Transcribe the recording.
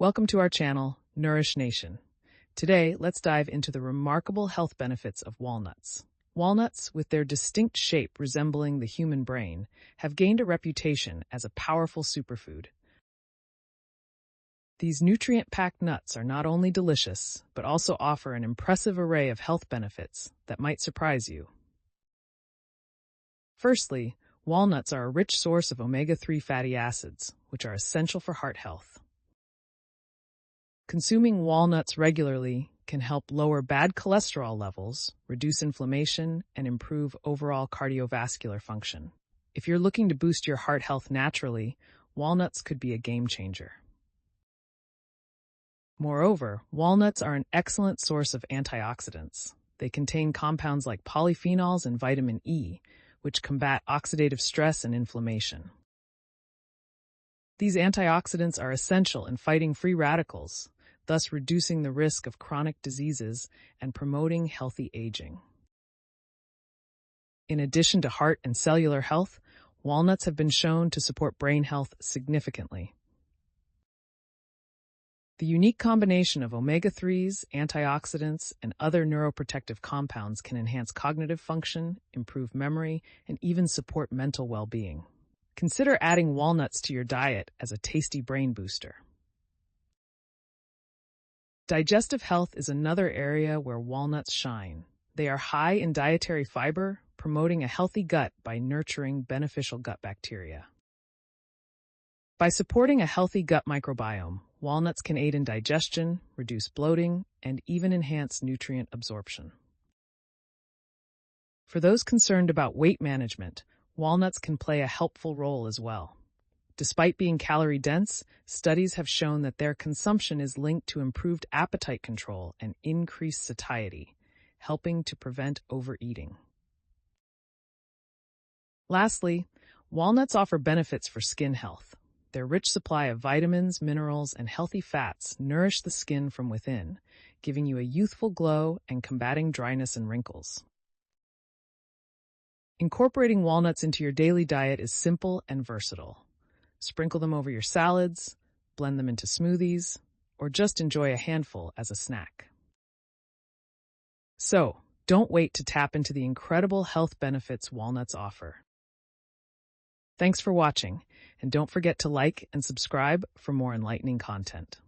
Welcome to our channel, Nourish Nation. Today, let's dive into the remarkable health benefits of walnuts. Walnuts, with their distinct shape resembling the human brain, have gained a reputation as a powerful superfood. These nutrient-packed nuts are not only delicious, but also offer an impressive array of health benefits that might surprise you. Firstly, walnuts are a rich source of omega-3 fatty acids, which are essential for heart health. Consuming walnuts regularly can help lower bad cholesterol levels, reduce inflammation, and improve overall cardiovascular function. If you're looking to boost your heart health naturally, walnuts could be a game changer. Moreover, walnuts are an excellent source of antioxidants. They contain compounds like polyphenols and vitamin E, which combat oxidative stress and inflammation. These antioxidants are essential in fighting free radicals, thus reducing the risk of chronic diseases and promoting healthy aging. In addition to heart and cellular health, walnuts have been shown to support brain health significantly. The unique combination of omega-3s, antioxidants, and other neuroprotective compounds can enhance cognitive function, improve memory, and even support mental well-being. Consider adding walnuts to your diet as a tasty brain booster. Digestive health is another area where walnuts shine. They are high in dietary fiber, promoting a healthy gut by nurturing beneficial gut bacteria. By supporting a healthy gut microbiome, walnuts can aid in digestion, reduce bloating, and even enhance nutrient absorption. For those concerned about weight management, walnuts can play a helpful role as well. Despite being calorie-dense, studies have shown that their consumption is linked to improved appetite control and increased satiety, helping to prevent overeating. Lastly, walnuts offer benefits for skin health. Their rich supply of vitamins, minerals, and healthy fats nourish the skin from within, giving you a youthful glow and combating dryness and wrinkles. Incorporating walnuts into your daily diet is simple and versatile. Sprinkle them over your salads, blend them into smoothies, or just enjoy a handful as a snack. So, don't wait to tap into the incredible health benefits walnuts offer. Thanks for watching, and don't forget to like and subscribe for more enlightening content.